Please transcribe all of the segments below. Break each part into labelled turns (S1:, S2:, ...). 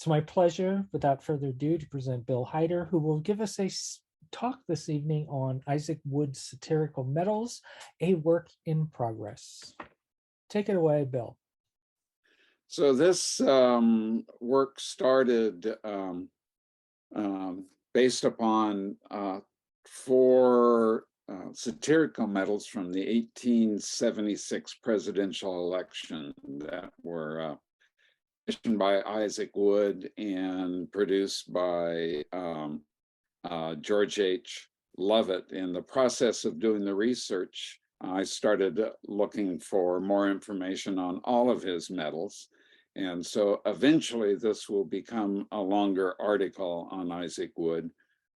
S1: It's my pleasure, without further ado, to present Bill Hyder, who will give us a talk this evening on Isaac Wood's satirical medals, a work in progress. Take it away, Bill.
S2: So this work started based upon four satirical medals from the 1876 presidential election that were commissioned by Isaac Wood and produced by George H. Lovett. In the process of doing the research, I started looking for more information on all of his medals. And so eventually this will become a longer article on Isaac Wood.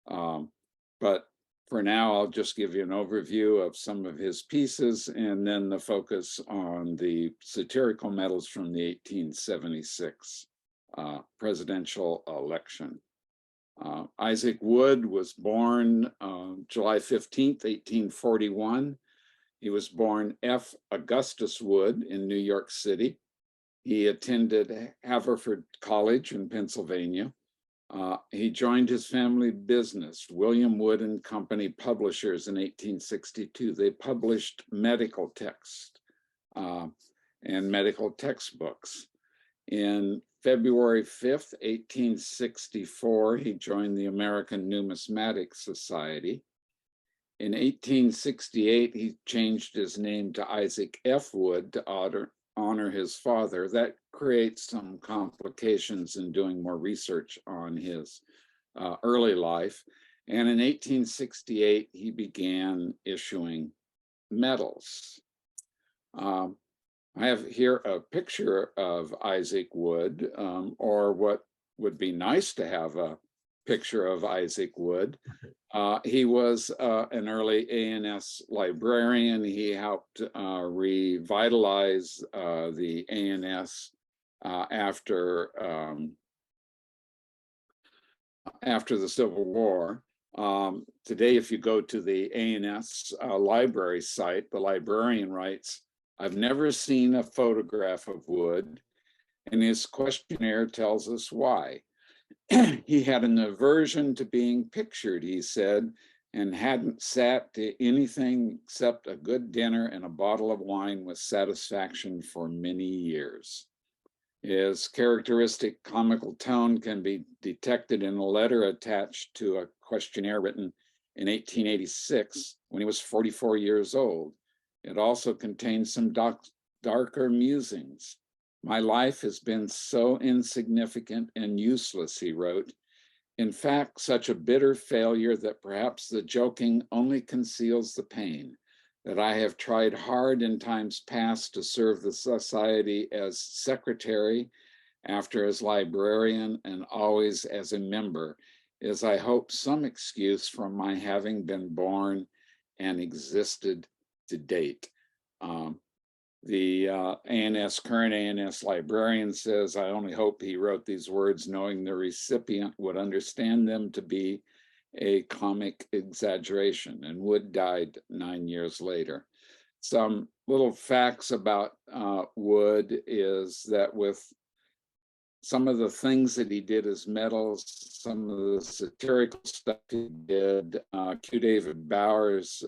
S2: But for now, I'll just give you an overview of some of his pieces and then the focus on the satirical medals from the 1876 presidential election. Isaac Wood was born July 15th, 1841. He was born F. Augustus Wood in New York City. He attended Haverford College in Pennsylvania. He joined his family business, William Wood and Company Publishers, in 1862. They published medical text and medical textbooks. In February 5th, 1864, he joined the American Numismatic Society. In 1868, he changed his name to Isaac F. Wood to honor his father. That creates some complications in doing more research on his early life. And in 1868, he began issuing medals. I have here a picture of Isaac Wood, or what would be nice to have a picture of Isaac Wood. He was an early A&S librarian. He helped revitalize the A&S after the Civil War. Today, if you go to the A&S library site, the librarian writes, "I've never seen a photograph of Wood," and his questionnaire tells us why. He had an aversion to being pictured, he said, and hadn't sat to anything except a good dinner and a bottle of wine with satisfaction for many years. His characteristic comical tone can be detected in a letter attached to a questionnaire written in 1886 when he was 44 years old. It also contains some darker musings. "My life has been so insignificant and useless," he wrote. "In fact, such a bitter failure that perhaps the joking only conceals the pain, that I have tried hard in times past to serve the society as secretary, after as librarian, and always as a member, is, I hope, some excuse for my having been born and existed to date." The current A&S librarian says, "I only hope he wrote these words knowing the recipient would understand them to be a comic exaggeration," and Wood died 9 years later. Some little facts about Wood is that with some of the things that he did as medals, some of the satirical stuff he did, Q. David Bowers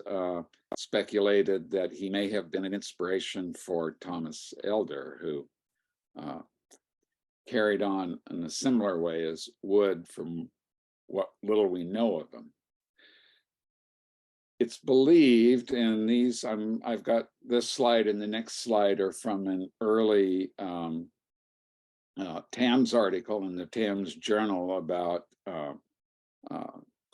S2: speculated that he may have been an inspiration for Thomas Elder, who carried on in a similar way as Wood, from what little we know of him. It's believed, and these, I've got this slide and the next slide are from an early Tams article in the Tams Journal about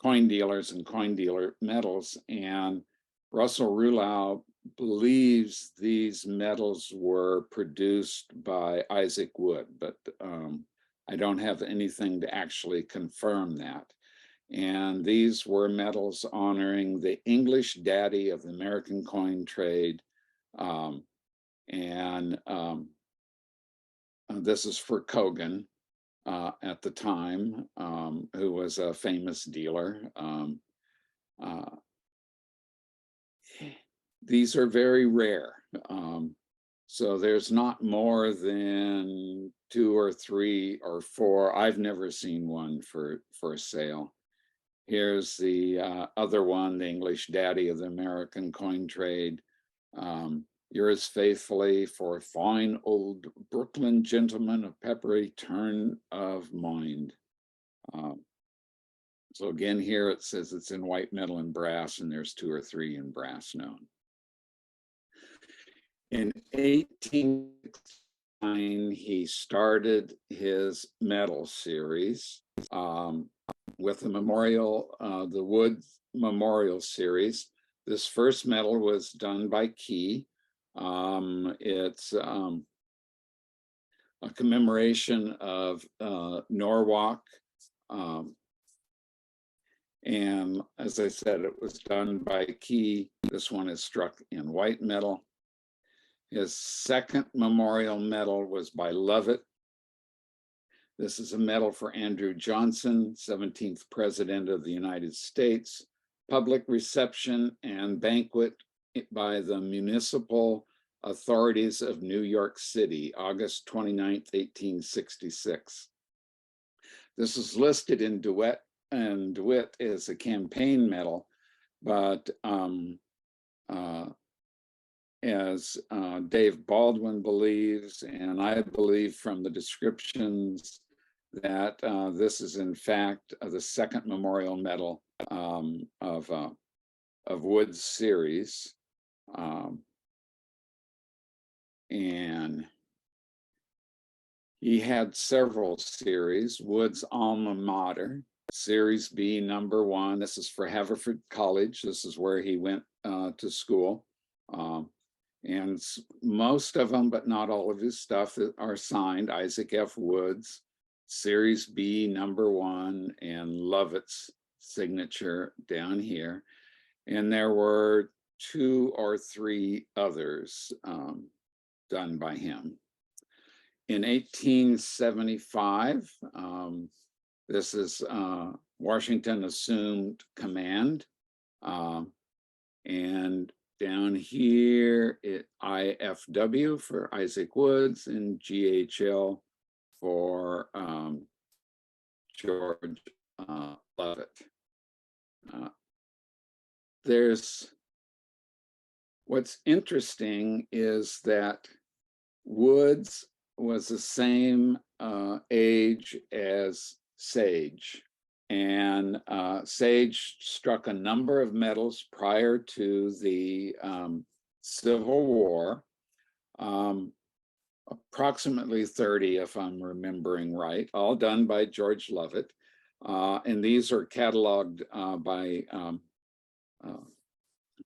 S2: coin dealers and coin dealer medals, and Russell Roulau believes these medals were produced by Isaac Wood, but I don't have anything to actually confirm that. And these were medals honoring the English daddy of the American coin trade. This is for Kogan at the time, who was a famous dealer. These are very rare. So there's not more than 2 or 3 or 4. I've never seen one for sale. Here's the other one, the English Daddy of the American coin trade. Yours faithfully, for a fine old Brooklyn gentleman of peppery turn of mind. So again, here it says it's in white metal and brass, and there's 2 or 3 in brass known. In 1869, he started his medal series with the memorial, the Wood Memorial Series. This first medal was done by Key. It's a commemoration of Norwalk. And as I said, it was done by Key. This one is struck in white metal. His second memorial medal was by Lovett. This is a medal for Andrew Johnson, 17th President of the United States, public reception and banquet by the municipal authorities of New York City, August 29th, 1866. This is listed in DeWitt, and DeWitt is a campaign medal, but as Dave Baldwin believes, and I believe from the descriptions, that this is in fact the second memorial medal of Wood's series. And he had several series. Wood's alma mater, Series B, number 1. This is for Haverford College. This is where he went to school. And most of them, but not all of his stuff, are signed Isaac F. Woods, Series B, number 1, and Lovett's signature down here. And there were 2 or 3 others done by him. In 1875, this is Washington assumed command. And down here, IFW for Isaac Woods and GHL for George Lovett. What's interesting is that Woods was the same age as Sage. And Sage struck a number of medals prior to the Civil War, approximately 30, if I'm remembering right, all done by George Lovett. And these are cataloged by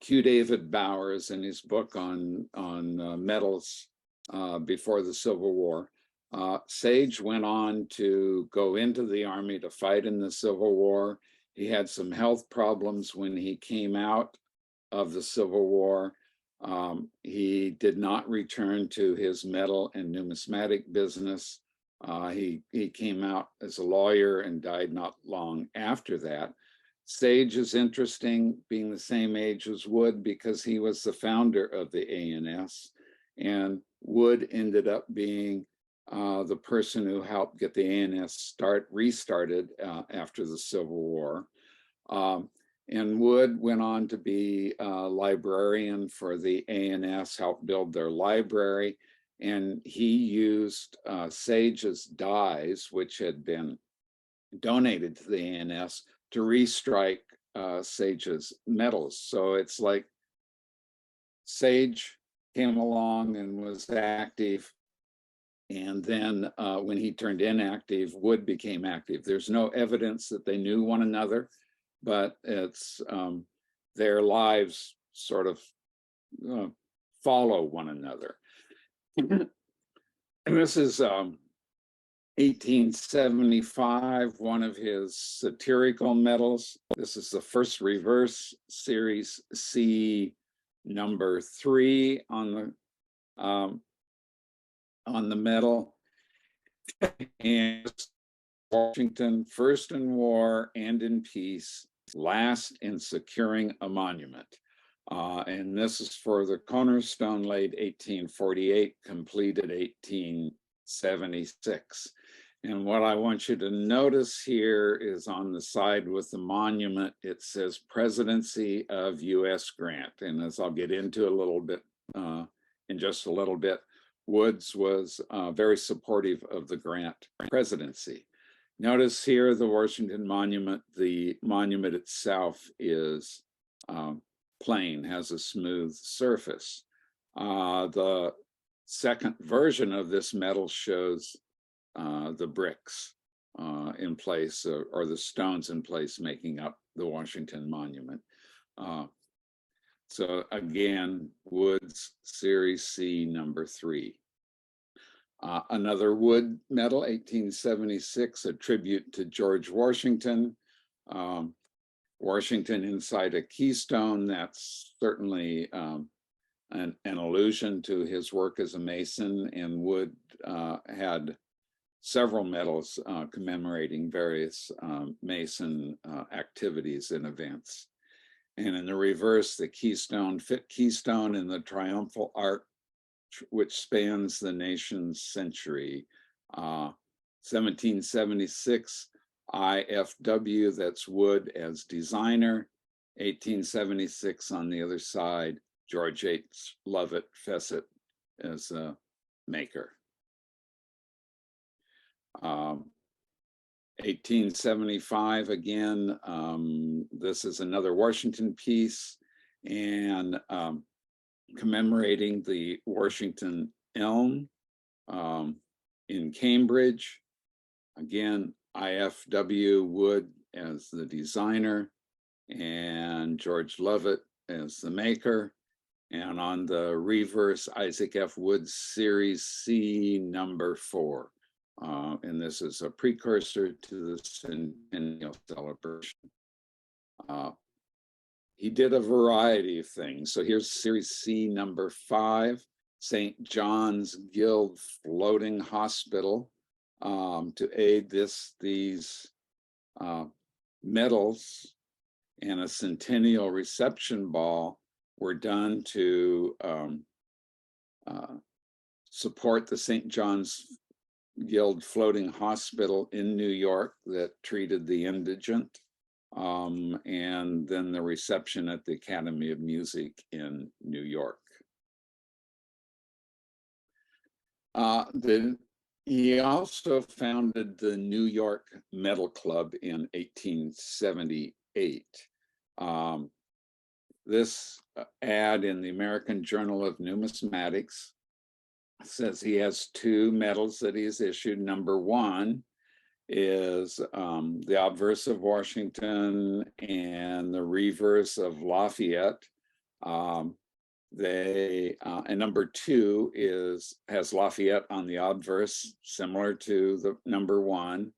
S2: Q. David Bowers in his book on medals before the Civil War. Sage went on to go into the Army to fight in the Civil War. He had some health problems when he came out of the Civil War. He did not return to his metal and numismatic business. He came out as a lawyer and died not long after that. Sage is interesting, being the same age as Wood, because he was the founder of the ANS, and Wood ended up being the person who helped get the ANS restarted after the Civil War. And Wood went on to be a librarian for the ANS, helped build their library, and he used Sage's dies, which had been donated to the ANS, to restrike Sage's medals. So it's like Sage came along and was active, and then when he turned inactive, Wood became active. There's no evidence that they knew one another, but it's their lives sort of follow one another. And this is 1875, one of his satirical medals. This is the first reverse, Series C, number 3 on the medal. And Washington, first in war and in peace, last in securing a monument. And this is for the cornerstone laid 1848, completed 1876. And what I want you to notice here is on the side with the monument, it says Presidency of U.S. Grant. And as I'll get into a little bit in just a little bit, Woods was very supportive of the Grant presidency. Notice here the Washington Monument, the monument itself is plain, has a smooth surface. The second version of this medal shows the bricks in place or the stones in place making up the Washington Monument. So again, Woods Series C number 3. Another Wood medal, 1876, a tribute to George Washington. Washington inside a keystone, that's certainly an allusion to his work as a Mason, and Wood had several medals commemorating various Mason activities and events. And in the reverse, the keystone in the triumphal arch, which spans the nation's century. 1776, IFW, that's Wood as designer. 1876 on the other side, George H. Lovett Fessett as a maker. 1875, again, this is another Washington piece, and commemorating the Washington elm in Cambridge. Again, IFW Wood as the designer and George Lovett as the maker. And on the reverse, Isaac F. Woods Series C number 4. And this is a precursor to the centennial celebration. He did a variety of things. So here's Series C number 5, St. John's Guild Floating Hospital. To aid these medals and a centennial reception ball were done to support the St. John's Guild Floating Hospital in New York that treated the indigent, and then the reception at the Academy of Music in New York. He also founded the New York Medal Club in 1878. This ad in the American Journal of Numismatics says he has 2 medals that he has issued. Number 1 is the obverse of Washington and the reverse of Lafayette. And number 2 has Lafayette on the obverse, similar to the number 1,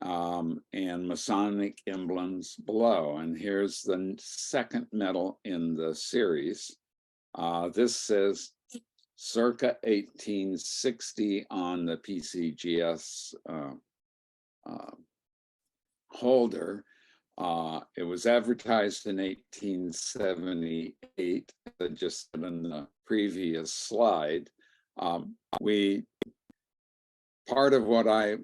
S2: and Masonic emblems below. And here's the second medal in the series. This says circa 1860 on the PCGS holder. It was advertised in 1878, just in the previous slide. Part of what I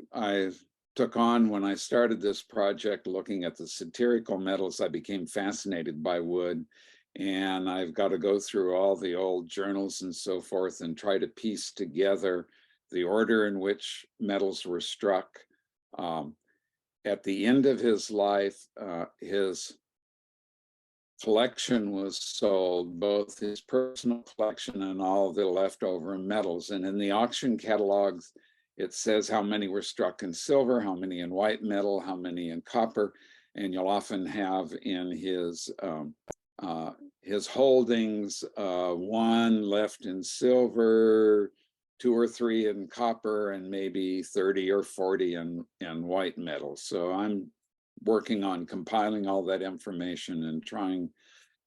S2: took on when I started this project, looking at the satirical medals, I became fascinated by Wood, and I've got to go through all the old journals and so forth and try to piece together the order in which medals were struck. At the end of his life, his collection was sold, both his personal collection and all the leftover medals. And in the auction catalogs, it says how many were struck in silver, how many in white metal, how many in copper. And you'll often have in his holdings, 1 left in silver, 2 or 3 in copper, and maybe 30 or 40 in white metal. So I'm working on compiling all that information and trying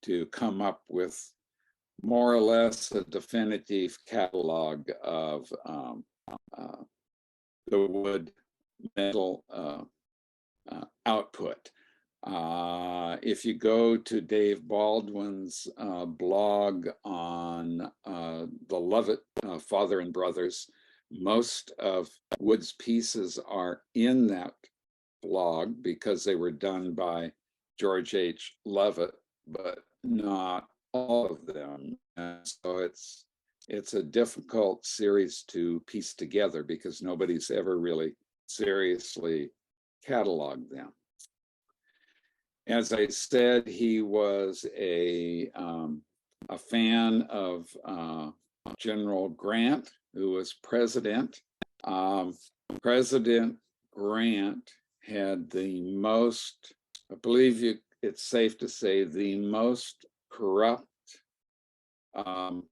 S2: to come up with more or less a definitive catalog of the Wood medal output. If you go to Dave Baldwin's blog on the Lovett Father and Brothers, most of Wood's pieces are in that blog because they were done by George H. Lovett, but not all of them. And so it's a difficult series to piece together because nobody's ever really seriously cataloged them. As I said, he was a fan of General Grant, who was president. President Grant had the most, I believe it's safe to say, the most corrupt 8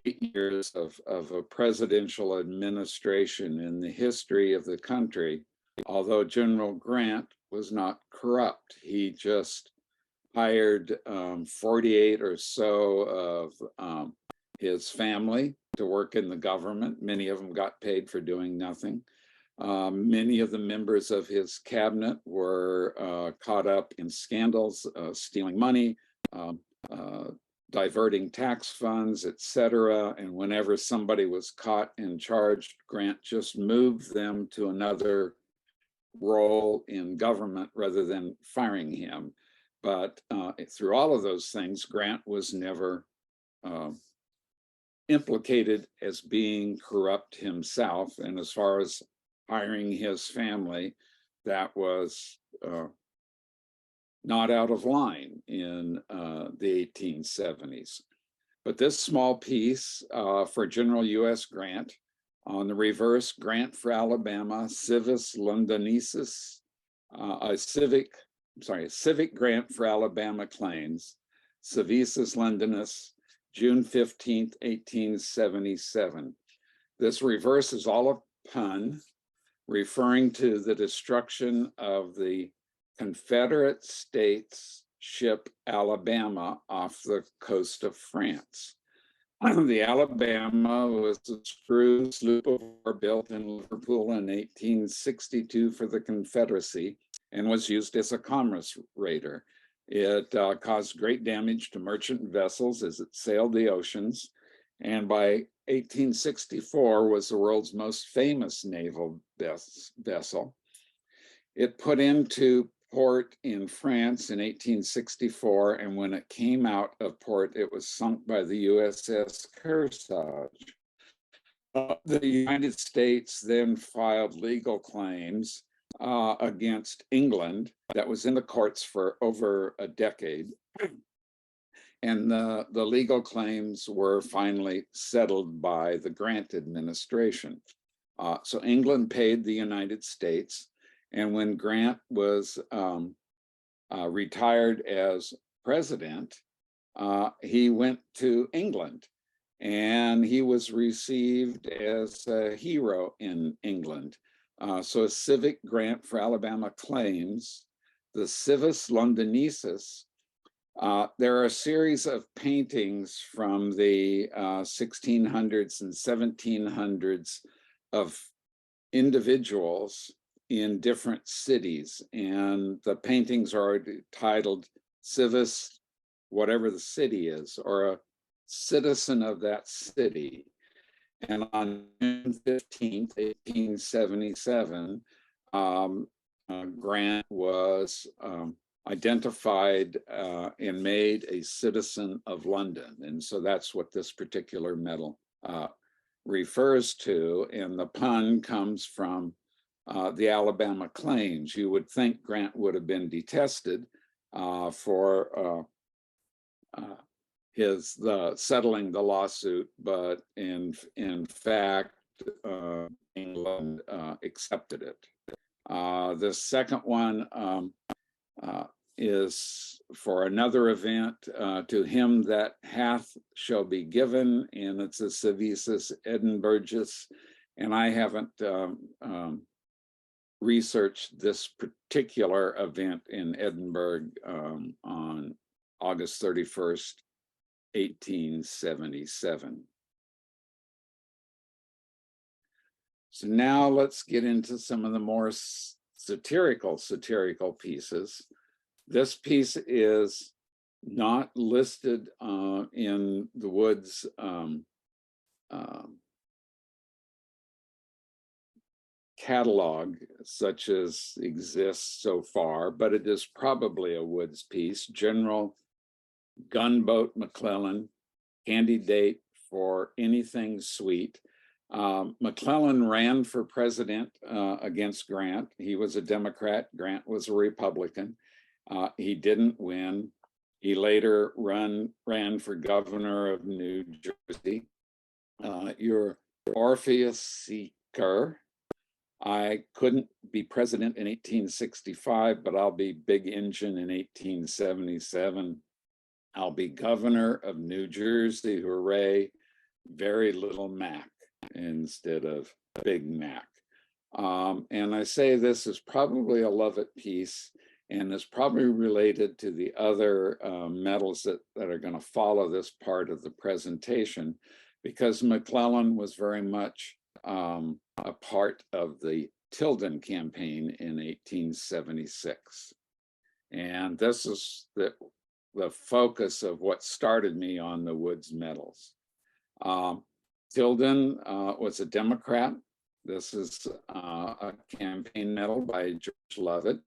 S2: years of a presidential administration in the history of the country, although General Grant was not corrupt. He just hired 48 or so of his family to work in the government. Many of them got paid for doing nothing. Many of the members of his cabinet were caught up in scandals, stealing money, diverting tax funds, etc. And whenever somebody was caught and charged, Grant just moved them to another role in government rather than firing him. But through all of those things, Grant was never implicated as being corrupt himself. And as far as hiring his family, that was not out of line in the 1870s. But this small piece for General U.S. Grant, on the reverse, Grant for Alabama, Civis Londinensis, civic grant for Alabama claims, Civitas Londinus, June 15th, 1877. This reverse is all a pun, referring to the destruction of the Confederate States ship Alabama off the coast of France. The Alabama was a screw sloop of war built in Liverpool in 1862 for the Confederacy and was used as a commerce raider. It caused great damage to merchant vessels as it sailed the oceans, and by 1864 was the world's most famous naval vessel. It put into port in France in 1864, and when it came out of port, it was sunk by the USS Kearsarge. The United States then filed legal claims against England that was in the courts for over a decade. And the legal claims were finally settled by the Grant administration. So England paid the United States. And when Grant was retired as president, he went to England and he was received as a hero in England. So a civic grant for Alabama claims, the Civis Londinensis. There are a series of paintings from the 1600s and 1700s of individuals in different cities, and the paintings are titled Civis, whatever the city is, or a citizen of that city. And on June 15th, 1877, Grant was identified and made a citizen of London. And so that's what this particular medal refers to. And the pun comes from the Alabama claims. You would think Grant would have been detested for settling the lawsuit, but in fact, England accepted it. The second one is for another event, to him that hath shall be given, and it's a Civitas Edinburghus, and I haven't researched this particular event in Edinburgh on August 31st, 1877. So now let's get into some of the more satirical pieces. This piece is not listed in the Woods catalog, such as exists so far, but it is probably a Woods piece. General Gunboat McClellan, candidate for anything sweet. McClellan ran for president against Grant. He was a Democrat. Grant was a Republican. He didn't win. He later ran for governor of New Jersey. Your Orpheus Seeker. I couldn't be president in 1865, but I'll be big engine in 1877. I'll be governor of New Jersey, hooray, very little Mac instead of Big Mac. And I say this is probably a Lovett piece, and is probably related to the other medals that are going to follow this part of the presentation, because McClellan was very much a part of the Tilden campaign in 1876. And this is the focus of what started me on the Woods medals. Tilden was a Democrat. This is a campaign medal by George Lovett.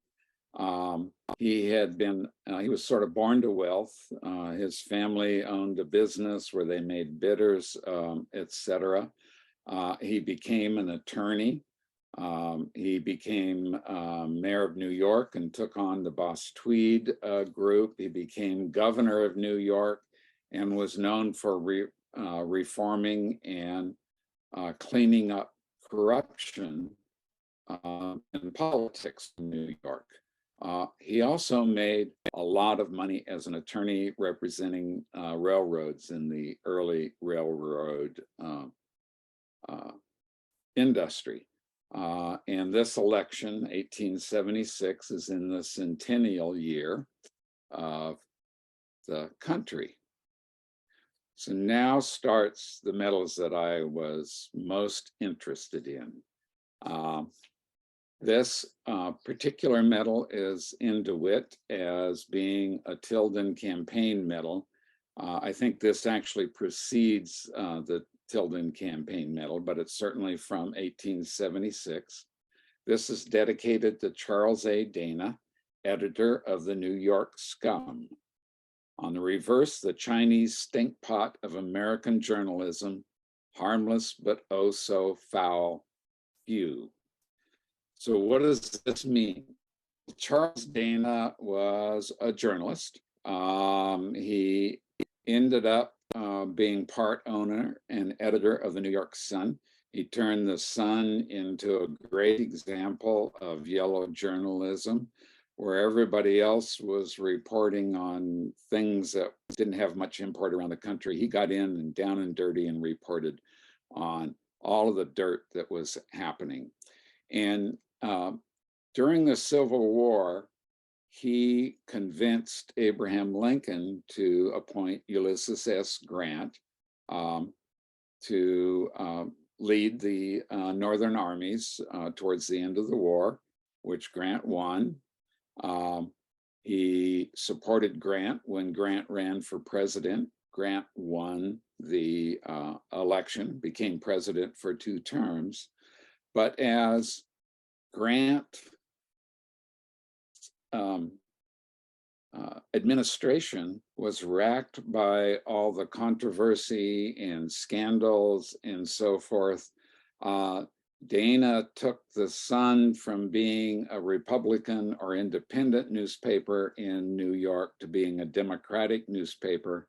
S2: He was sort of born to wealth. His family owned a business where they made bitters, etc. He became an attorney. He became mayor of New York and took on the Boss Tweed group. He became governor of New York and was known for reforming and cleaning up corruption in politics in New York. He also made a lot of money as an attorney representing railroads in the early railroad industry. And this election, 1876, is in the centennial year of the country. So now starts the medals that I was most interested in. This particular medal is in DeWitt as being a Tilden campaign medal. I think this actually precedes the Tilden campaign medal, but it's certainly from 1876. This is dedicated to Charles A. Dana, editor of the New York Scum. On the reverse, the Chinese stink pot of American journalism, harmless but oh so foul few. So what does this mean? Charles Dana was a journalist. He ended up being part owner and editor of the New York Sun. He turned the Sun into a great example of yellow journalism, where everybody else was reporting on things that didn't have much import around the country. He got in and down and dirty and reported on all of the dirt that was happening. And during the Civil War, he convinced Abraham Lincoln to appoint Ulysses S. Grant to lead the Northern armies towards the end of the war, which Grant won. He supported Grant when Grant ran for president. Grant won the election, became president for 2 terms. But as Grant administration was racked by all the controversy and scandals and so forth, Dana took the Sun from being a Republican or independent newspaper in New York to being a Democratic newspaper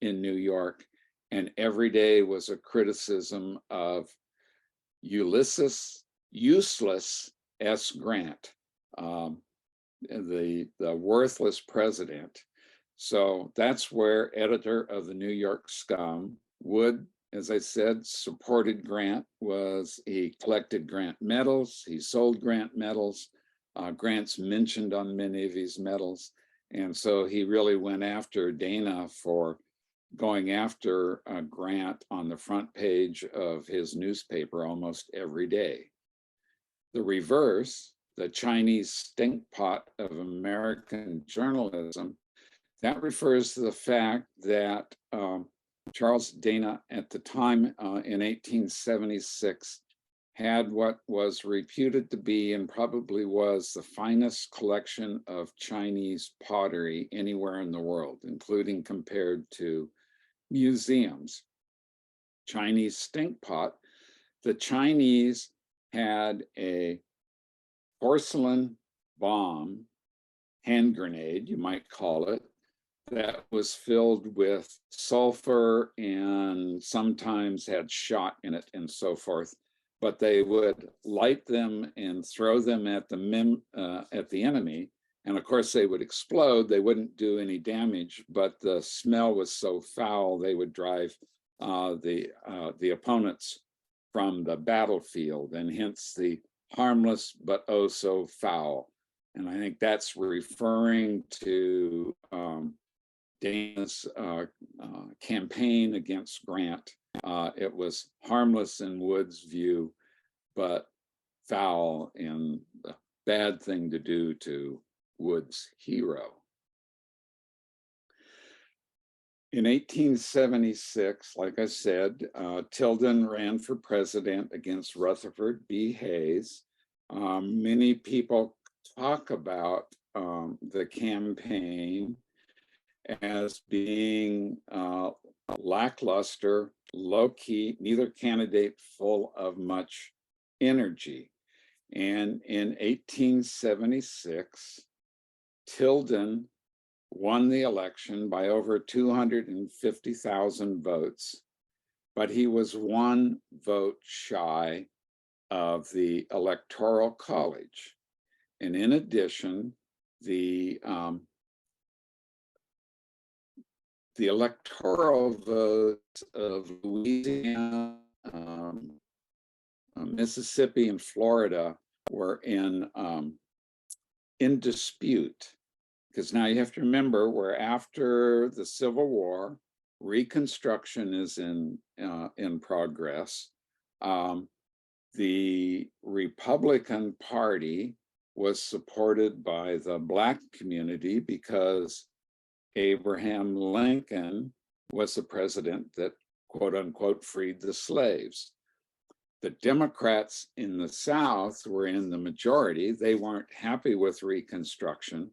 S2: in New York. And every day was a criticism of useless S. Grant, the worthless president. So that's where editor of the New York Scum, Wood, as I said, supported Grant. He collected Grant medals, he sold Grant medals. Grant's mentioned on many of these medals. And so he really went after Dana for going after Grant on the front page of his newspaper almost every day. The reverse the Chinese stink pot of American journalism, that refers to the fact that Charles Dana at the time in 1876 had what was reputed to be and probably was the finest collection of Chinese pottery anywhere in the world, including compared to museums. Chinese stink pot. The Chinese had a porcelain bomb, hand grenade, you might call it, that was filled with sulfur and sometimes had shot in it and so forth. But they would light them and throw them at the enemy, and of course they would explode. They wouldn't do any damage, but the smell was so foul they would drive the opponents from the battlefield, and hence the harmless but oh so foul. And I think that's referring to Dana's campaign against Grant. It was harmless in Wood's view, but foul and the bad thing to do to Wood's hero. In 1876, like I said, Tilden ran for president against Rutherford B. Hayes. Many people talk about the campaign as being lackluster, low-key, neither candidate full of much energy. And in 1876, Tilden won the election by over 250,000 votes, but he was one vote shy of the Electoral College. And in addition, the electoral votes of Louisiana, Mississippi, and Florida were in dispute. Because now you have to remember, we're after the Civil War, Reconstruction is in progress. The Republican Party was supported by the Black community because Abraham Lincoln was the president that, quote unquote, freed the slaves. The Democrats in the South were in the majority. They weren't happy with Reconstruction.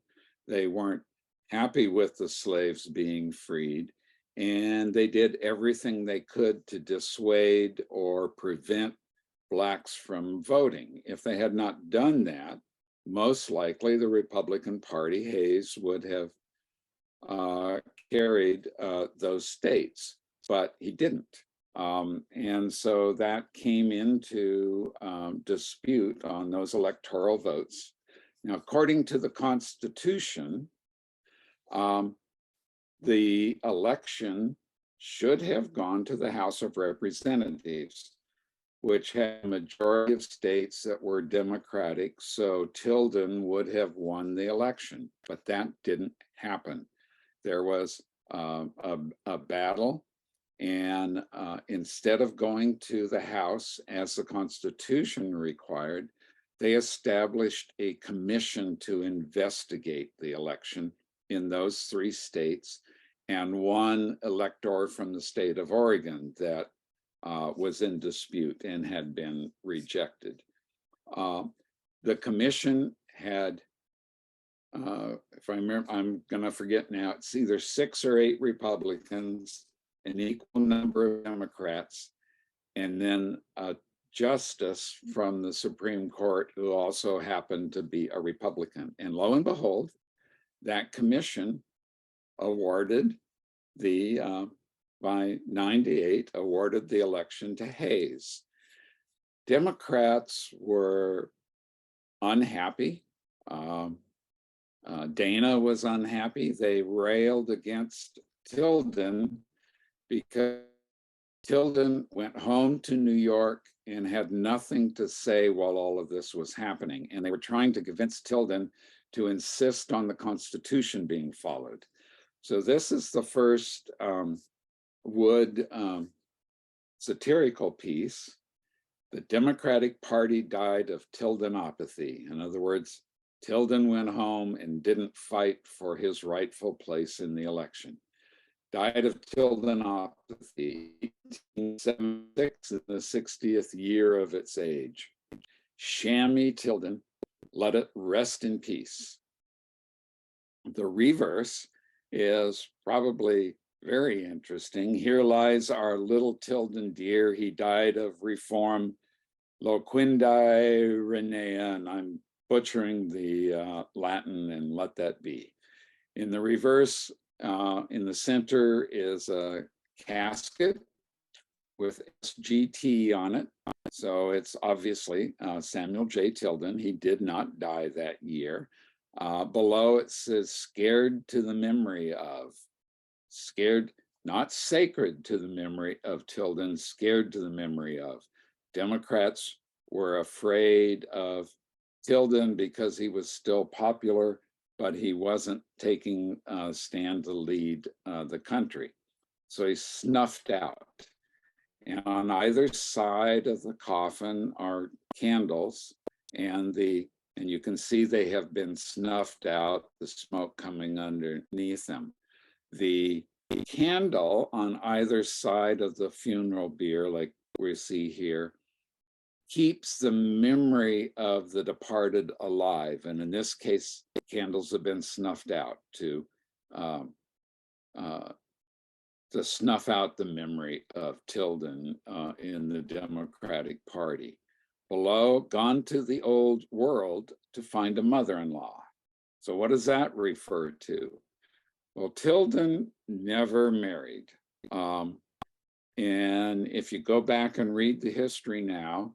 S2: They weren't happy with the slaves being freed, and they did everything they could to dissuade or prevent Blacks from voting. If they had not done that, most likely the Republican Party, Hayes, would have carried those states, but he didn't. And so that came into dispute on those electoral votes. Now, according to the Constitution, the election should have gone to the House of Representatives, which had a majority of states that were Democratic, so Tilden would have won the election, but that didn't happen. There was a battle, and instead of going to the House as the Constitution required, they established a commission to investigate the election in those three states, and one elector from the state of Oregon that was in dispute and had been rejected. The commission had, if I remember, I'm going to forget now, it's either 6 or 8 Republicans, an equal number of Democrats, and then a justice from the Supreme Court who also happened to be a Republican. And lo and behold, that commission awarded the, by 98, awarded the election to Hayes. Democrats were unhappy. Dana was unhappy. They railed against Tilden because Tilden went home to New York and had nothing to say while all of this was happening. And they were trying to convince Tilden to insist on the Constitution being followed. So this is the first Wood satirical piece. The Democratic Party died of Tildenopathy. In other words, Tilden went home and didn't fight for his rightful place in the election. Died of Tildenopathy, 1876, in the 60th year of its age. Shammy Tilden, let it rest in peace. The reverse is probably very interesting. Here lies our little Tilden dear. He died of reform loquendi renea, and I'm butchering the Latin, and let that be. In the reverse, in the center is a casket with SGT on it. So it's obviously Samuel J. Tilden. He did not die that year. Below it says, scared to the memory of. Scared, not sacred to the memory of Tilden, scared to the memory of. Democrats were afraid of Tilden because he was still popular, but he wasn't taking a stand to lead the country. So he snuffed out. And on either side of the coffin are candles, and you can see they have been snuffed out, the smoke coming underneath them. The candle on either side of the funeral bier, like we see here, keeps the memory of the departed alive. And in this case, candles have been snuffed out to snuff out the memory of Tilden in the Democratic Party. Below, gone to the old world to find a mother-in-law. So what does that refer to? Well, Tilden never married. And if you go back and read the history now,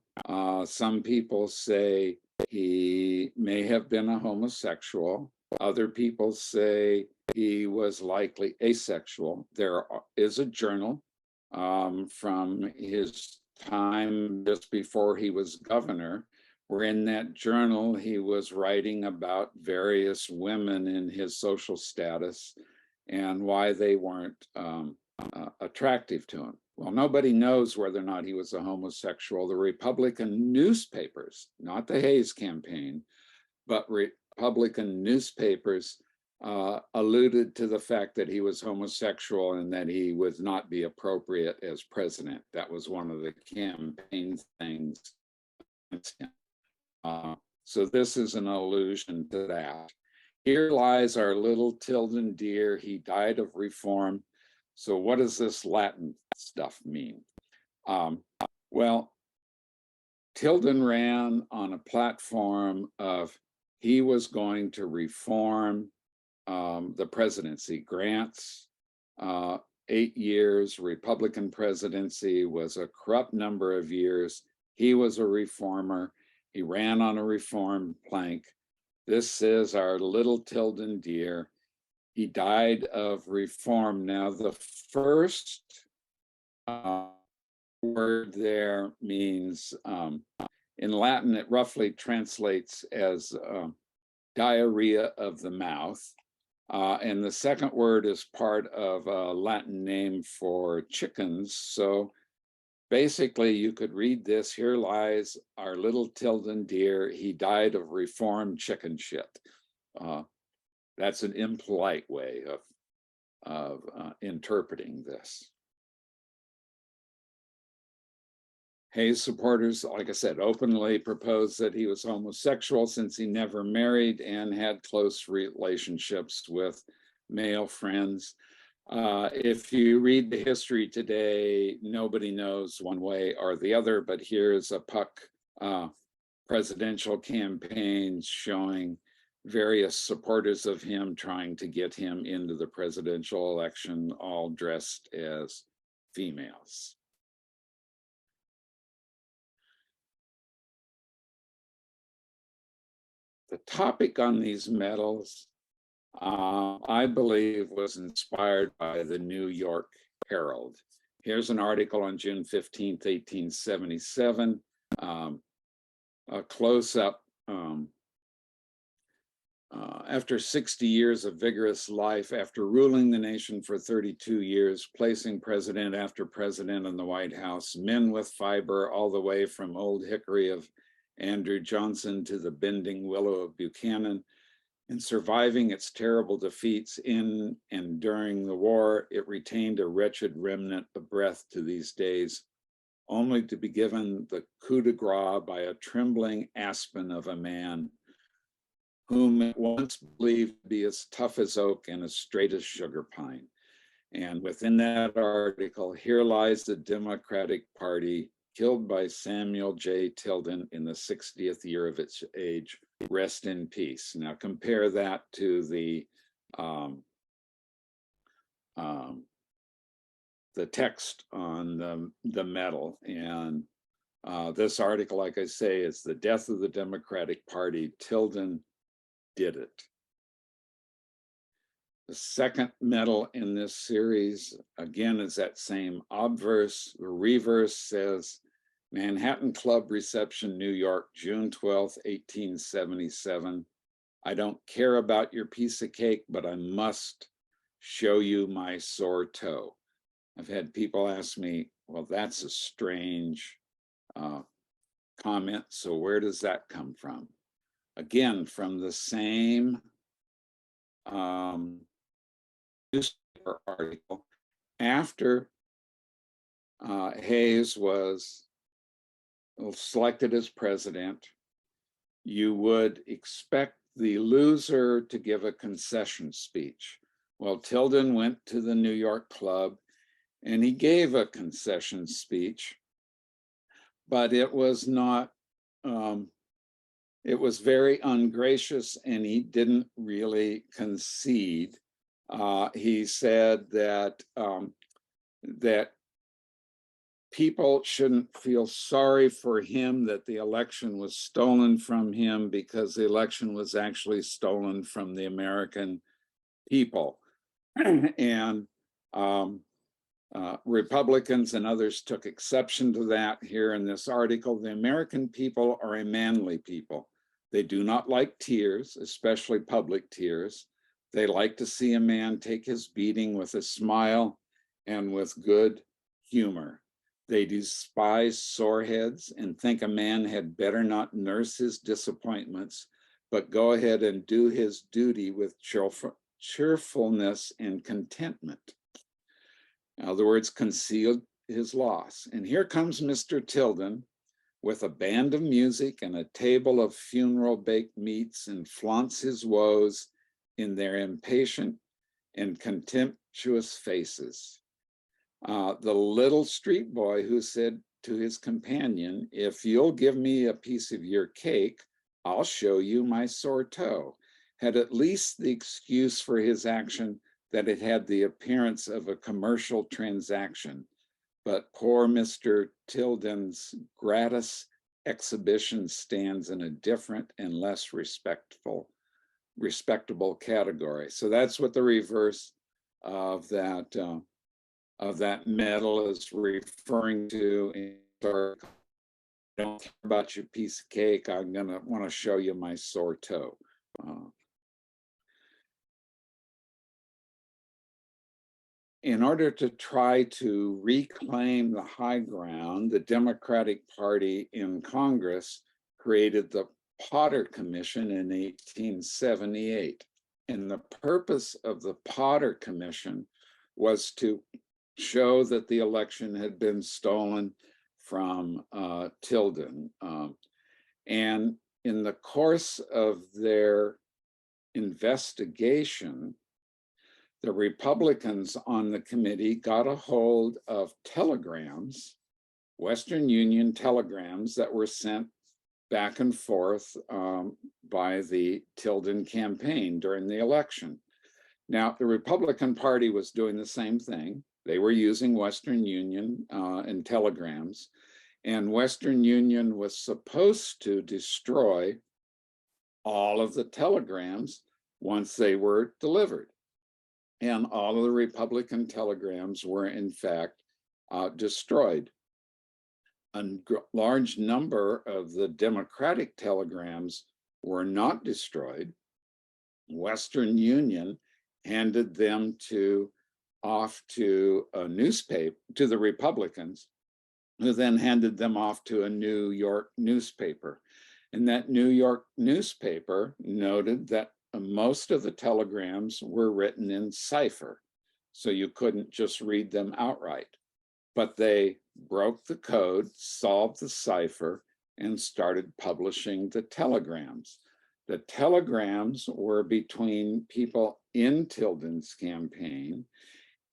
S2: some people say he may have been a homosexual. Other people say he was likely asexual. There is a journal from his time just before he was governor, where in that journal he was writing about various women in his social status and why they weren't attractive to him. Well, nobody knows whether or not he was a homosexual. The Republican newspapers, not the Hayes campaign, but Republican newspapers alluded to the fact that he was homosexual and that he would not be appropriate as president. That was one of the campaign things. So this is an allusion to that. Here lies our little Tilden dear. He died of reform. So what does this Latin stuff mean? Well, Tilden ran on a platform of he was going to reform the presidency. Grant's 8 years Republican presidency was a corrupt number of years. He was a reformer. He ran on a reform plank. This is our little Tilden dear. He died of reform. Now, the first word there means, in Latin, it roughly translates as diarrhea of the mouth. And the second word is part of a Latin name for chickens. So basically, you could read this, here lies our little Tilden dear. He died of reform chicken shit. That's an impolite way of interpreting this. Hayes supporters, like I said, openly proposed that he was homosexual since he never married and had close relationships with male friends. If you read the history today, nobody knows one way or the other, but here's a Puck presidential campaign showing various supporters of him trying to get him into the presidential election, all dressed as females. The topic on these medals, I believe, was inspired by the New York Herald. Here's an article on June 15th, 1877, a close-up After 60 years of vigorous life, after ruling the nation for 32 years, placing president after president in the White House, men with fiber all the way from Old Hickory of Andrew Johnson to the bending willow of Buchanan, and surviving its terrible defeats in and during the war, it retained a wretched remnant of breath to these days, only to be given the coup de grace by a trembling aspen of a man whom it once believed to be as tough as oak and as straight as sugar pine. And within that article, here lies the Democratic Party, killed by Samuel J. Tilden in the 60th year of its age. Rest in peace. Now compare that to the text on the medal. And this article, like I say, is The Death of the Democratic Party. Tilden did it. The second medal in this series, again, is that same obverse. The reverse says, Manhattan Club Reception, New York, June 12th, 1877. I don't care about your piece of cake, but I must show you my sore toe. I've had people ask me, well, that's a strange comment. So where does that come from? Again, from the same newspaper article. After Hayes was selected as president, you would expect the loser to give a concession speech. Well, Tilden went to the New York Club and he gave a concession speech, but it was not, it was very ungracious and he didn't really concede. He said that that people shouldn't feel sorry for him that the election was stolen from him, because the election was actually stolen from the American people. And Republicans and others took exception to that here in this article. The American people are a manly people. They do not like tears, especially public tears. They like to see a man take his beating with a smile and with good humor. They despise sore heads and think a man had better not nurse his disappointments, but go ahead and do his duty with cheerfulness and contentment. In other words, conceal his loss. And here comes Mr. Tilden with a band of music and a table of funeral baked meats, and flaunts his woes in their impatient and contemptuous faces. The little street boy who said to his companion, if you'll give me a piece of your cake, I'll show you my sore toe, had at least the excuse for his action that it had the appearance of a commercial transaction. But poor Mr. Tilden's gratis exhibition stands in a different and less respectable category. So that's what the reverse of that medal is referring to. I don't care about your piece of cake. I'm gonna want to show you my sore toe. In order to try to reclaim the high ground, the Democratic Party in Congress created the Potter Commission in 1878. And the purpose of the Potter Commission was to show that the election had been stolen from Tilden. And in the course of their investigation, the Republicans on the committee got a hold of telegrams, Western Union telegrams that were sent back and forth by the Tilden campaign during the election. Now, the Republican Party was doing the same thing. They were using Western Union and telegrams, and Western Union was supposed to destroy all of the telegrams once they were delivered. And all of the Republican telegrams were in fact destroyed. A large number of the Democratic telegrams were not destroyed. Western Union handed them off to a newspaper, to the Republicans, who then handed them off to a New York newspaper. And that New York newspaper noted that most of the telegrams were written in cipher, so you couldn't just read them outright. But they broke the code, solved the cipher, and started publishing the telegrams. The telegrams were between people in Tilden's campaign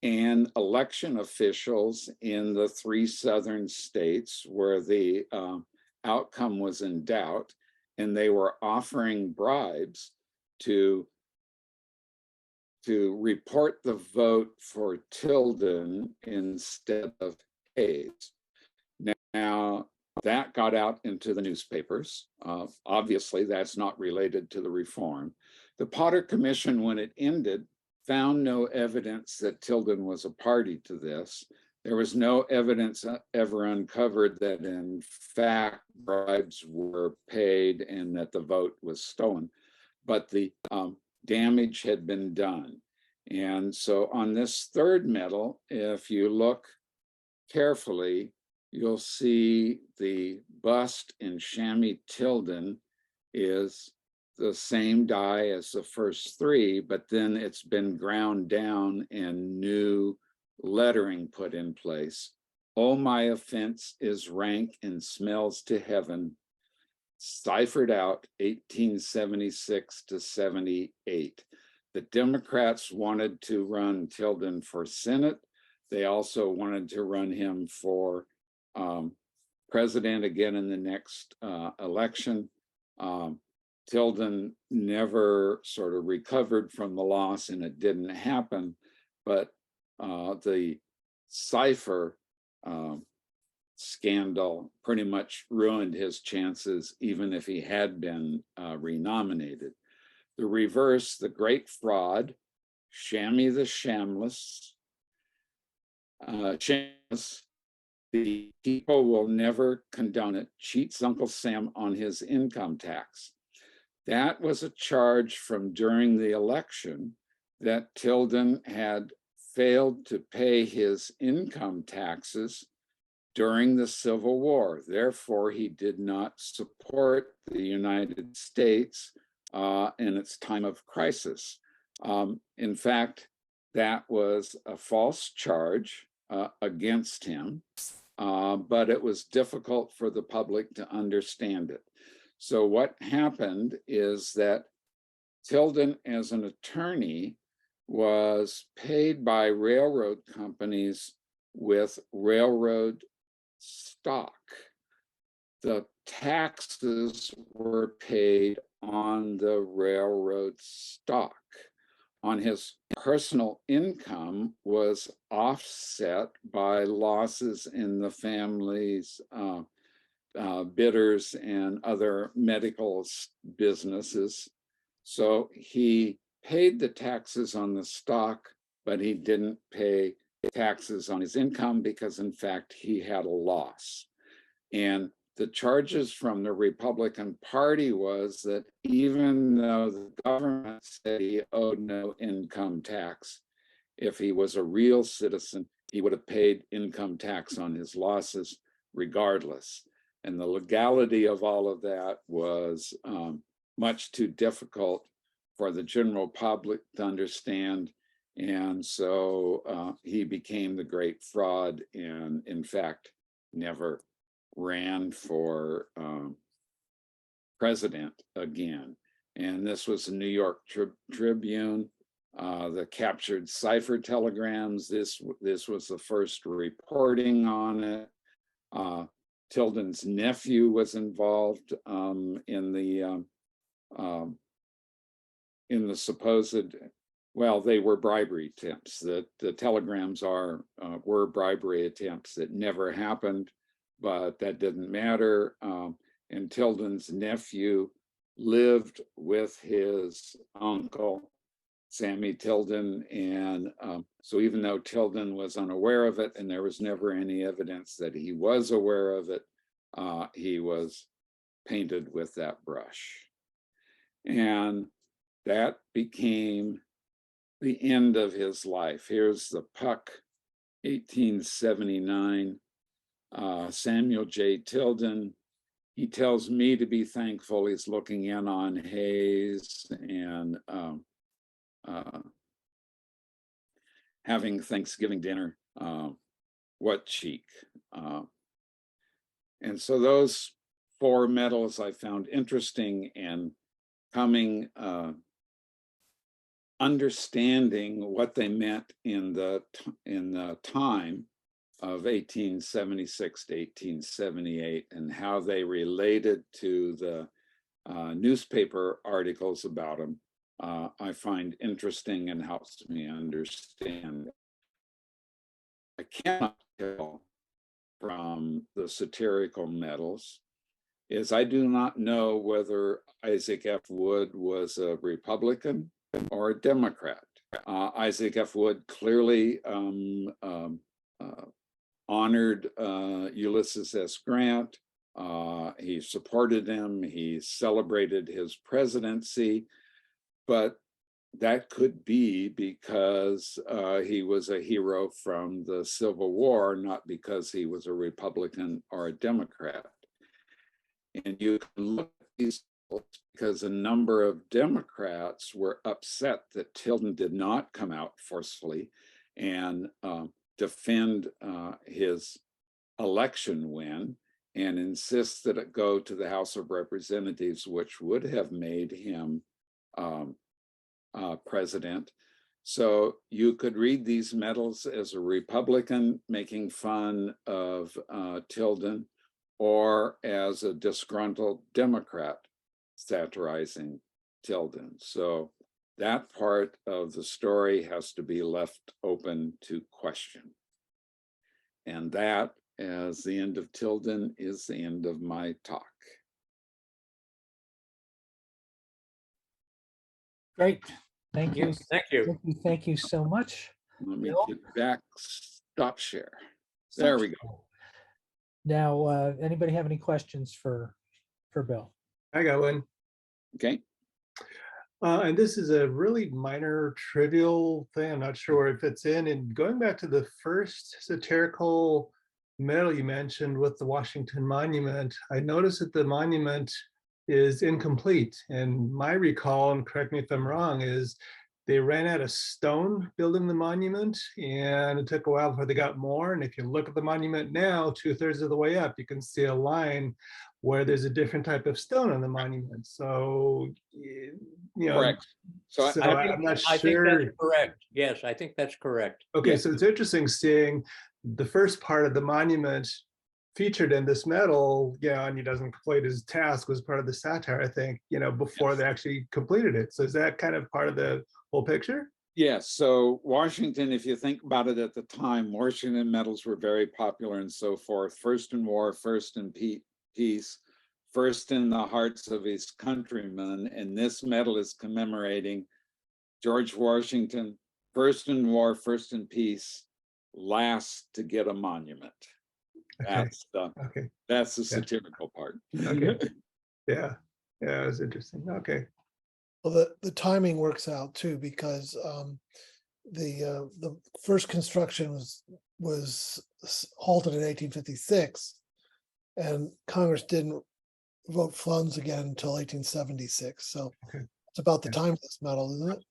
S2: and election officials in the 3 southern states where the outcome was in doubt, and they were offering bribes to report the vote for Tilden instead of Hayes. Now, that got out into the newspapers. Obviously, that's not related to the reform. The Potter Commission, when it ended, found no evidence that Tilden was a party to this. There was no evidence ever uncovered that, in fact, bribes were paid and that the vote was stolen, but the damage had been done. And so on this third medal, if you look carefully, you'll see the bust in Shammy Tilden is the same die as the first 3, but then it's been ground down and new lettering put in place. Oh, my offense is rank and smells to heaven. Ciphered out 1876 to 78. The Democrats wanted to run Tilden for Senate. They also wanted to run him for president again in the next election. Tilden never sort of recovered from the loss, and it didn't happen, but the cipher scandal pretty much ruined his chances, even if he had been renominated. The reverse, the great fraud, Shammy the Shamless, the people will never condone it, cheats Uncle Sam on his income tax. That was a charge from during the election that Tilden had failed to pay his income taxes during the Civil War. Therefore, he did not support the United States in its time of crisis. In fact, that was a false charge against him, but it was difficult for the public to understand it. So what happened is that Tilden, as an attorney, was paid by railroad companies with railroad stock. The taxes were paid on the railroad stock. On his personal income was offset by losses in the family's bitters and other medical businesses. So he paid the taxes on the stock, but he didn't pay taxes on his income because, in fact, he had a loss. And the charges from the Republican Party was that even though the government said he owed no income tax, if he was a real citizen, he would have paid income tax on his losses regardless. And the legality of all of that was much too difficult for the general public to understand. And so he became the great fraud and, in fact, never ran for president again. And this was the New York Tribune, the captured cipher telegrams. This was the first reporting on it. Tilden's nephew was involved in the supposed, well, they were bribery attempts. The telegrams were bribery attempts that never happened, but that didn't matter. And Tilden's nephew lived with his uncle, Sammy Tilden. And so even though Tilden was unaware of it, and there was never any evidence that he was aware of it, he was painted with that brush. And that became the end of his life. Here's the Puck, 1879, Samuel J. Tilden. He tells me to be thankful. He's looking in on Hayes and having Thanksgiving dinner. What cheek. And so those four medals I found interesting, and coming understanding what they meant in the time of 1876 to 1878 and how they related to the newspaper articles about them, I find interesting and helps me understand. I cannot tell from the satirical medals is I do not know whether Isaac F. Wood was a Republican or a Democrat. Isaac F. Wood clearly honored Ulysses S. Grant. He supported him. He celebrated his presidency, but that could be because he was a hero from the Civil War, not because he was a Republican or a Democrat. And you can look at these because a number of Democrats were upset that Tilden did not come out forcefully and defend his election win and insist that it go to the House of Representatives, which would have made him president. So you could read these medals as a Republican making fun of Tilden, or as a disgruntled Democrat satirizing Tilden. So that part of the story has to be left open to question. And that, as the end of Tilden, is the end of my talk.
S1: Great. Thank you.
S3: Yes, thank you.
S1: Thank you so much.
S2: Let me
S1: Bill?
S2: get back, stop share. There we go.
S1: Now, anybody have any questions for Bill?
S3: I got one.
S2: Okay.
S3: And this is a really minor, trivial thing. I'm not sure where it fits in. And going back to the first satirical medal you mentioned with the Washington Monument, I noticed that the monument is incomplete. And my recall, and correct me if I'm wrong, is they ran out of stone building the monument, and it took a while before they got more. And if you look at the monument now, 2/3 of the way up, you can see a line where there's a different type of stone on the monument. So, you know,
S2: Correct. So
S3: so
S4: I
S3: I'm not
S4: think
S3: sure.
S4: that's correct. Yes, I think that's correct.
S3: Okay,
S2: Yeah.
S3: so it's interesting seeing the first part of the monument featured in this medal, and he doesn't complete his task, was part of the satire, I think, before
S2: Yes.
S3: they actually completed it. So is that kind of part of the whole picture?
S2: yes, so Washington, if you think about it at the time, Washington medals were very popular and so forth. First in war, first in peace, first in the hearts of his countrymen. And this medal is commemorating George Washington, first in war, first in peace, last to get a monument.
S3: Okay.
S2: That's the
S3: Yeah.
S2: satirical part.
S3: Okay. Yeah, it was interesting. Okay.
S5: Well, the timing works out too, because the first construction was halted in 1856, and Congress didn't vote funds again until 1876. So
S3: Okay.
S5: it's about the time of this medal, isn't it?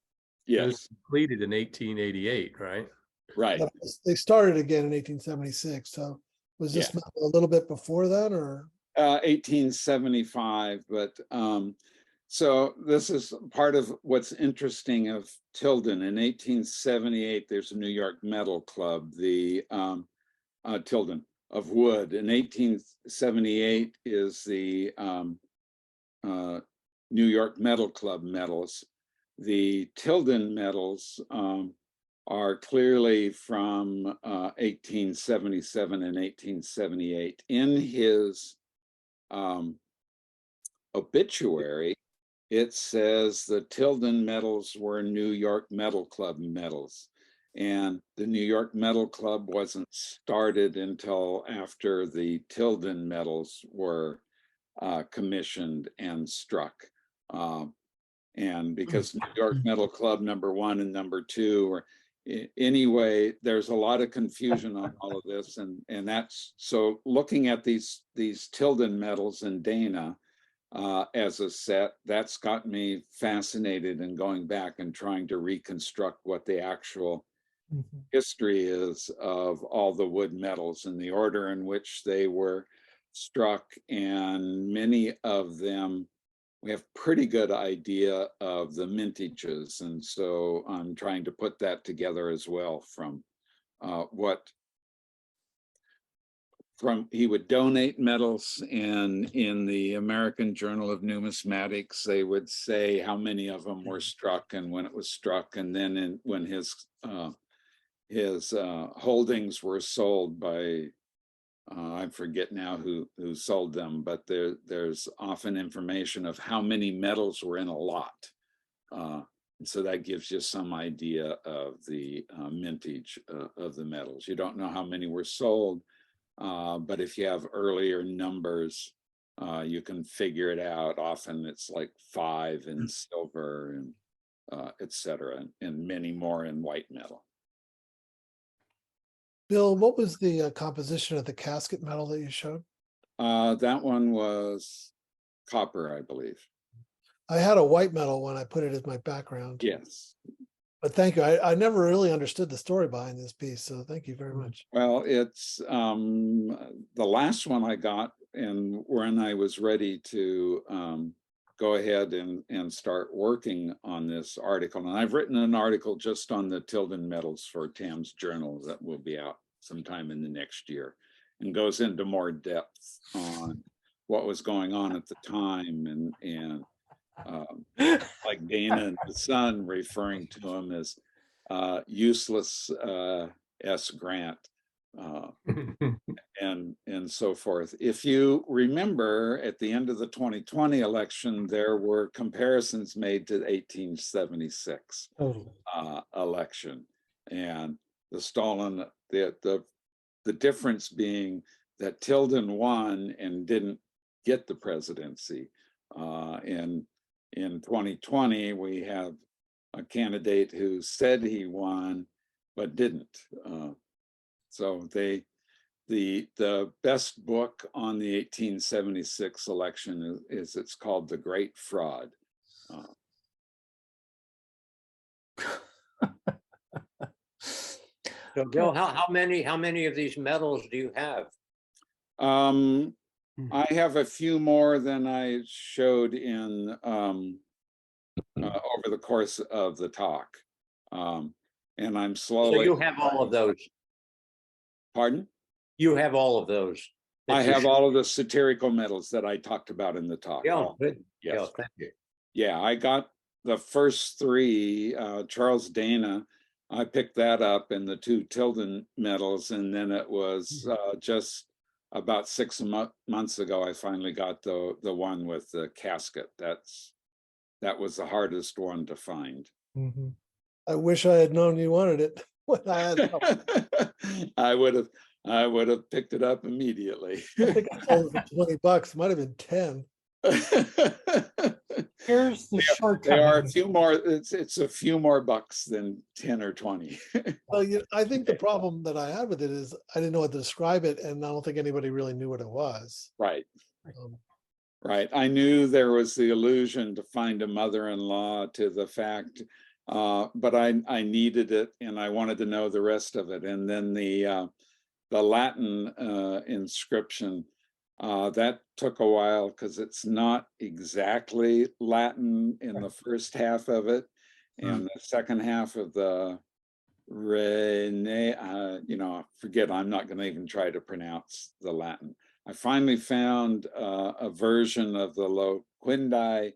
S2: Yes,
S6: It was completed in 1888, right?
S2: right.
S5: But they started again in 1876. So was this
S2: Yeah.
S5: medal a little bit before that, or?
S2: 1875, but so this is part of what's interesting of Tilden. In 1878, there's a New York Metal Club, the Tilden of Wood. In 1878 is the New York Metal Club medals. The Tilden medals are clearly from 1877 and 1878. In his obituary, it says the Tilden medals were New York Metal Club medals. And the New York Metal Club wasn't started until after the Tilden medals were commissioned and struck. And because New York Metal Club #1 and #2, or anyway, there's a lot of confusion on all of this. And that's, so looking at these Tilden medals in Dana as a set, that's got me fascinated in going back and trying to reconstruct what the actual history is of all the wood medals and the order in which they were struck. And many of them, we have pretty good idea of the mintages. And so I'm trying to put that together as well from he would donate medals, and in the American Journal of Numismatics, they would say how many of them were struck and when it was struck. And then when his holdings were sold by, I forget now who sold them, but there's often information of how many medals were in a lot. And so that gives you some idea of the mintage of the medals. You don't know how many were sold, but if you have earlier numbers, you can figure it out. Often it's like 5 in silver and et cetera, and many more in white metal.
S5: Bill, what was the composition of the casket medal that you showed?
S2: That one was copper, I believe.
S5: I had a white medal when I put it as my background.
S2: Yes.
S5: But thank you. I never really understood the story behind this piece, so thank you very much.
S2: Well, it's the last one I got, and when I was ready to go ahead and start working on this article. And I've written an article just on the Tilden medals for Tam's Journal that will be out sometime in the next year, and goes into more depth on what was going on at the time, and like Dana and the son referring to him as useless S. Grant. And so forth. If you remember, at the end of the 2020 election, there were comparisons made to the 1876 election, and the stolen, the difference being that Tilden won and didn't get the presidency. In 2020, we have a candidate who said he won but didn't. So the best book on the 1876 election is it's called The Great Fraud.
S4: So Bill, how many of these medals do you have?
S2: I have a few more than I showed in over the course of the talk. And I'm slowly.
S4: So you have all of those.
S2: Pardon?
S4: You have all of those.
S2: I have all of the satirical medals that I talked about in the talk.
S4: Yeah, good.
S2: Yes.
S4: Yeah, thank you.
S2: Yeah, I got the first 3, Charles Dana. I picked that up, in the 2 Tilden medals, and then it was just about 6 months ago I finally got the one with the casket. That was the hardest one to find.
S5: I wish I had known you wanted it when I had
S2: I would have picked it up immediately.
S5: I think I sold it for $20. Might have been 10.
S1: Here's the shortcoming.
S2: There are a few more. It's a few more bucks than 10 or 20.
S5: Well, I think the problem that I had with it is I didn't know what to describe it, and I don't think anybody really knew what it was.
S2: Right.
S5: Um,
S2: Right. I knew there was the allusion to find a mother-in-law to the fact, but I needed it, and I wanted to know the rest of it. And then the Latin inscription, that took a while because it's not exactly Latin in the first half of it, and the second half of the Rene, forget, I'm not going to even try to pronounce the Latin. I finally found a version of the Loquindi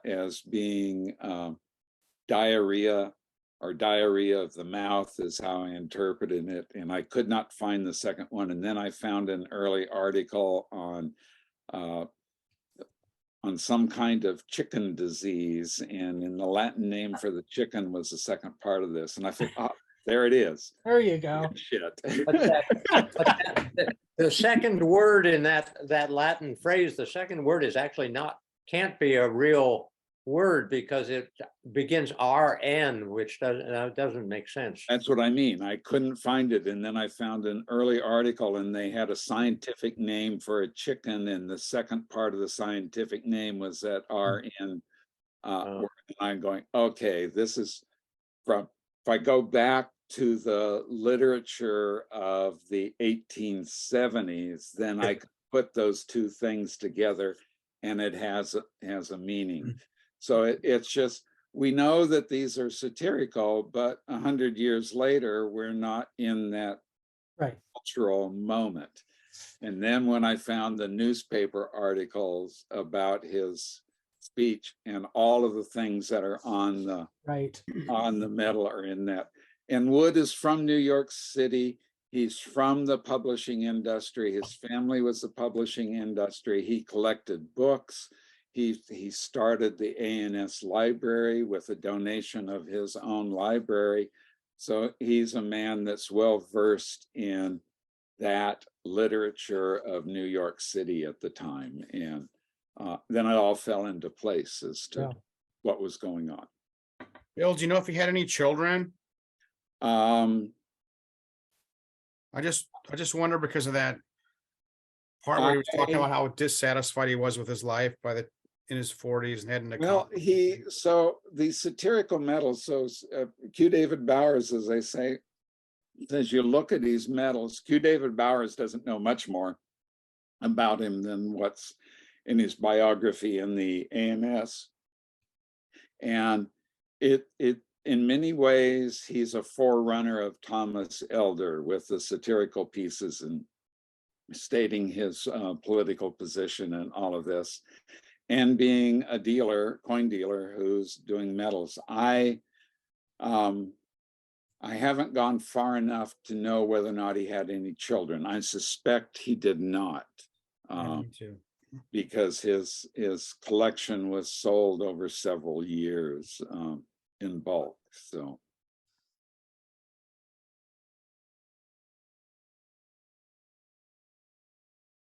S2: as being diarrhea, or diarrhea of the mouth is how I interpreted it. And I could not find the second one. And then I found an early article on some kind of chicken disease. And in the Latin name for the chicken was the second part of this. And I thought, oh, there it is.
S1: There you go.
S2: Shit.
S4: The second word in that Latin phrase, the second word is actually can't be a real word because it begins RN, which doesn't make sense.
S2: That's what I mean. I couldn't find it. And then I found an early article and they had a scientific name for a chicken. And the second part of the scientific name was that RN. Word. And I'm going, okay, this is from, if I go back to the literature of the 1870s, then I could put those two things together and it has a meaning. So it's just, we know that these are satirical, but 100 years later, we're not in that
S1: Right.
S2: cultural moment. And then when I found the newspaper articles about his speech and all of the things that are on the
S1: Right.
S2: on the medal are in that. And Wood is from New York City. He's from the publishing industry. His family was the publishing industry. He collected books. He started the ANS library with a donation of his own library. So he's a man that's well versed in that literature of New York City at the time. And then it all fell into place as to what was going on.
S7: Bill, do you know if he had any children?
S2: Um,
S7: I just wonder because of that part where he was talking about how dissatisfied he was with his life in his 40s and heading to
S2: well, so the satirical medals, so Q. David Bowers, as I say, as you look at these medals, Q. David Bowers doesn't know much more about him than what's in his biography in the ANS. And it in many ways, he's a forerunner of Thomas Elder with the satirical pieces and stating his political position and all of this, and being a dealer, coin dealer, who's doing medals. I haven't gone far enough to know whether or not he had any children. I suspect he did not,
S7: me too.
S2: because his collection was sold over several years in bulk. So